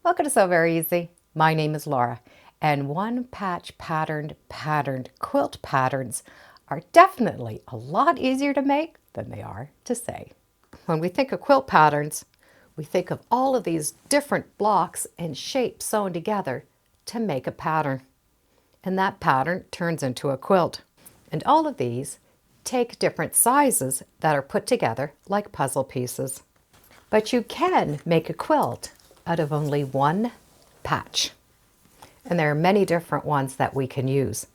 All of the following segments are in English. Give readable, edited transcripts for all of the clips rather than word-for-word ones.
Welcome to Sew Very Easy. My name is Laura, and one patch patterned quilt patterns are definitely a lot easier to make than they are to say. When we think of quilt patterns, we think of all of these different blocks and shapes sewn together to make a pattern. And that pattern turns into a quilt. And all of these take different sizes that are put together like puzzle pieces. But you can make a quilt out of only one patch. And there are many different ones that we can use.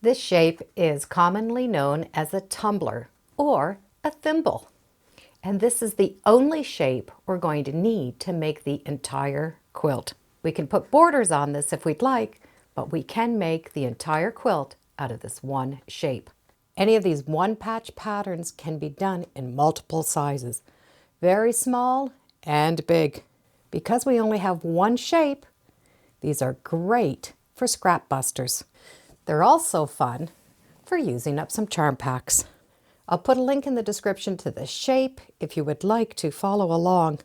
This shape is commonly known as a tumbler or a thimble. And this is the only shape we're going to need to make the entire quilt. We can put borders on this if we'd like, but we can make the entire quilt out of this one shape. Any of these one patch patterns can be done in multiple sizes, very small and big. Because we only have one shape, these are great for scrap busters. They're also fun for using up some charm packs. I'll put a link in the description to the shape if you would like to follow along.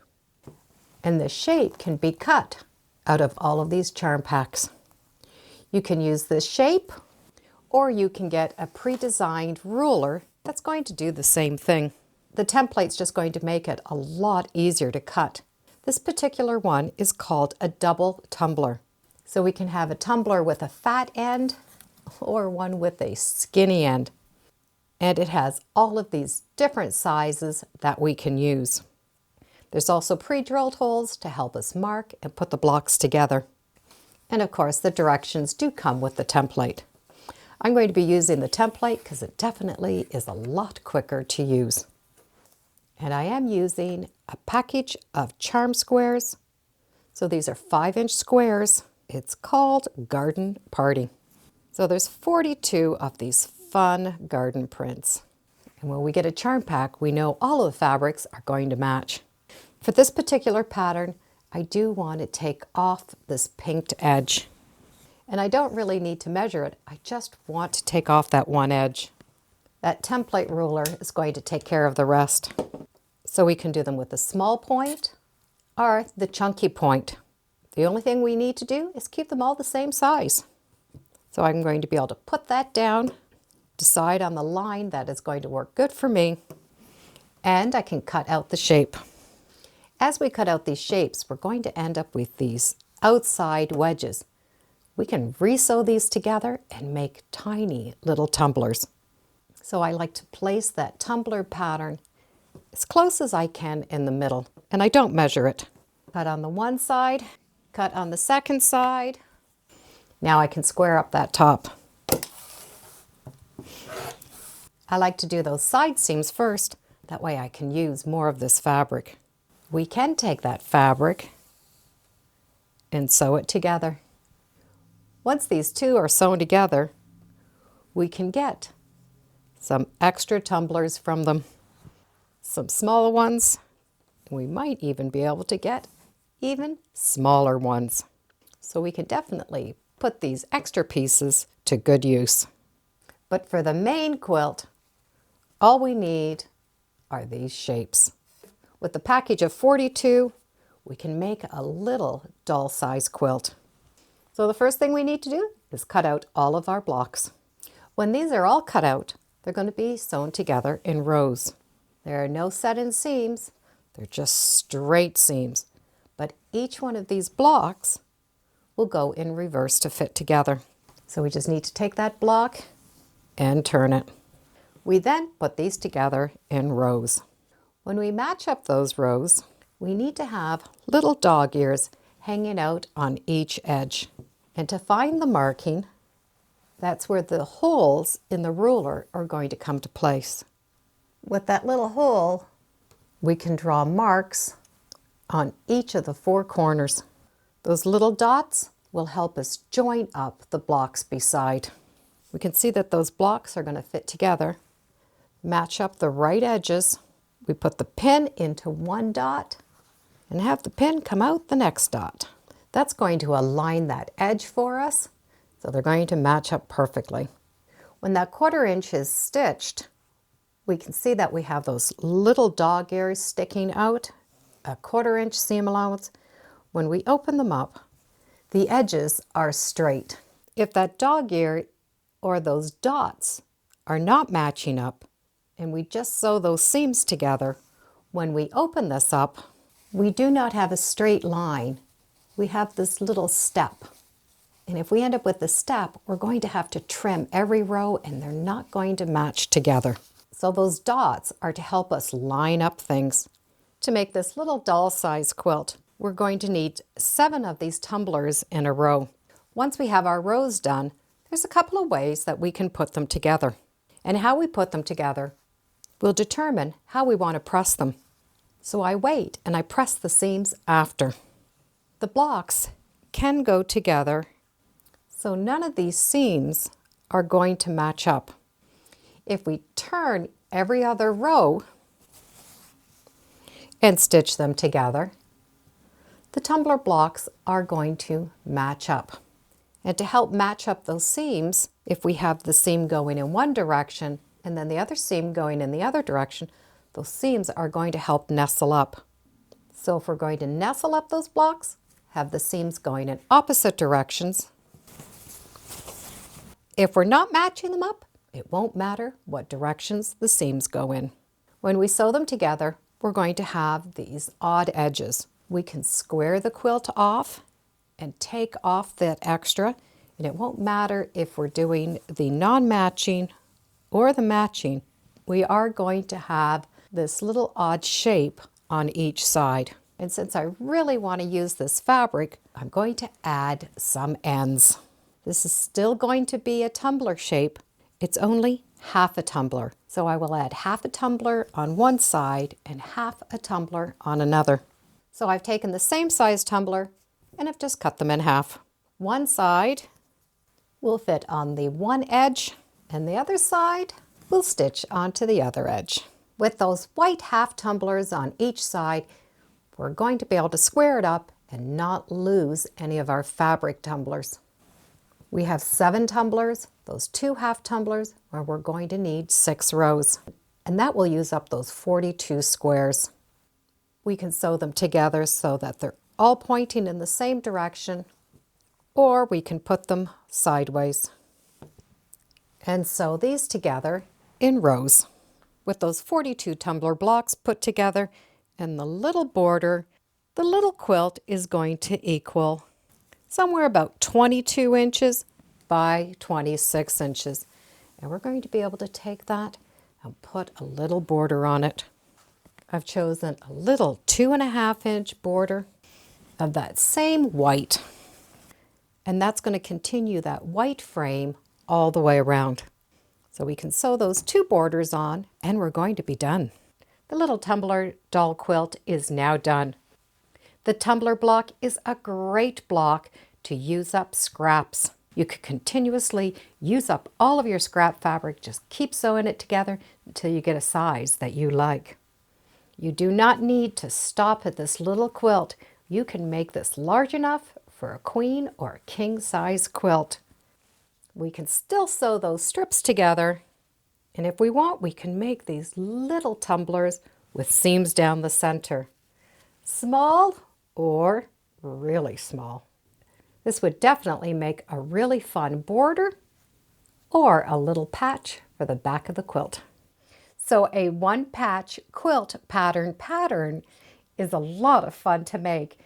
And the shape can be cut out of all of these charm packs. You can use this shape, or you can get a pre-designed ruler that's going to do the same thing. The template's just going to make it a lot easier to cut. This particular one is called a double tumbler. So we can have a tumbler with a fat end or one with a skinny end. And it has all of these different sizes that we can use. There's also pre-drilled holes to help us mark and put the blocks together. And of course, the directions do come with the template. I'm going to be using the template because it definitely is a lot quicker to use. And I am using a package of charm squares. So these are 5-inch squares. It's called Garden Party. So there's 42 of these fun garden prints. And when we get a charm pack, we know all of the fabrics are going to match. For this particular pattern, I do want to take off this pinked edge. And I don't really need to measure it. I just want to take off that one edge. That template ruler is going to take care of the rest. So we can do them with the small point or the chunky point. The only thing we need to do is keep them all the same size. So I'm going to be able to put that down, decide on the line that is going to work good for me, and I can cut out the shape. As we cut out these shapes, we're going to end up with these outside wedges. We can re-sew these together and make tiny little tumblers. So I like to place that tumbler pattern as close as I can in the middle, and I don't measure it. Cut on the one side, cut on the second side. Now I can square up that top. I like to do those side seams first, that way I can use more of this fabric. We can take that fabric and sew it together. Once these two are sewn together, we can get some extra tumblers from them. Some smaller ones, and we might even be able to get even smaller ones. So we can definitely put these extra pieces to good use. But for the main quilt, all we need are these shapes. With the package of 42, we can make a little doll-size quilt. So the first thing we need to do is cut out all of our blocks. When these are all cut out, they're going to be sewn together in rows. There are no set-in seams, they're just straight seams. But each one of these blocks will go in reverse to fit together. So we just need to take that block and turn it. We then put these together in rows. When we match up those rows, we need to have little dog ears hanging out on each edge. And to find the marking, that's where the holes in the ruler are going to come to place. With that little hole, we can draw marks on each of the 4 corners. Those little dots will help us join up the blocks beside. We can see that those blocks are going to fit together, match up the right edges. We put the pin into one dot and have the pin come out the next dot. That's going to align that edge for us, so they're going to match up perfectly. When that 1/4 inch is stitched, we can see that we have those little dog ears sticking out, a 1/4 inch seam allowance. when we open them up, the edges are straight. If that dog ear or those dots are not matching up, and we just sew those seams together, when we open this up, we do not have a straight line. We have this little step. And if we end up with the step, we're going to have to trim every row and they're not going to match together. So those dots are to help us line up things. To make this little doll-size quilt, we're going to need 7 of these tumblers in a row. Once we have our rows done, there's a couple of ways that we can put them together. And how we put them together will determine how we want to press them. So I wait and I press the seams after. The blocks can go together, so none of these seams are going to match up. If we turn every other row and stitch them together, the tumbler blocks are going to match up. And to help match up those seams, if we have the seam going in one direction and then the other seam going in the other direction, those seams are going to help nestle up. So if we're going to nestle up those blocks, have the seams going in opposite directions. If we're not matching them up, it won't matter what directions the seams go in. When we sew them together, we're going to have these odd edges. We can square the quilt off and take off that extra, and it won't matter if we're doing the non-matching or the matching. We are going to have this little odd shape on each side. And since I really want to use this fabric, I'm going to add some ends. This is still going to be a tumbler shape. It's only half a tumbler. So I will add half a tumbler on one side and half a tumbler on another. So I've taken the same size tumbler and I've just cut them in half. One side will fit on the one edge and the other side will stitch onto the other edge. With those white half tumblers on each side, we're going to be able to square it up and not lose any of our fabric tumblers. We have 7 tumblers, those 2 half tumblers, where we're going to need 6 rows. And that will use up those 42 squares. We can sew them together so that they're all pointing in the same direction, or we can put them sideways and sew these together in rows. With those 42 tumbler blocks put together and the little border, the little quilt is going to equal somewhere about 22 inches by 26 inches. And we're going to be able to take that and put a little border on it. I've chosen a little 2.5 inch border of that same white. And that's going to continue that white frame all the way around. So we can sew those 2 borders on and we're going to be done. The little tumbler doll quilt is now done. The tumbler block is a great block to use up scraps. You could continuously use up all of your scrap fabric. Just keep sewing it together until you get a size that you like. You do not need to stop at this little quilt. You can make this large enough for a queen or a king size quilt. We can still sew those strips together, and if we want, we can make these little tumblers with seams down the center. Small or really small. This would definitely make a really fun border or a little patch for the back of the quilt. So a one patch quilt pattern is a lot of fun to make.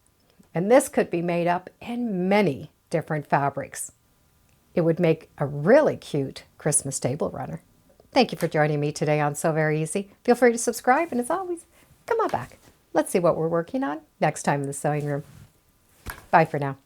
And this could be made up in many different fabrics. It would make a really cute Christmas table runner. Thank you for joining me today on Sew Very Easy. Feel free to subscribe, and as always, come on back. Let's see what we're working on next time in the sewing room. Bye for now.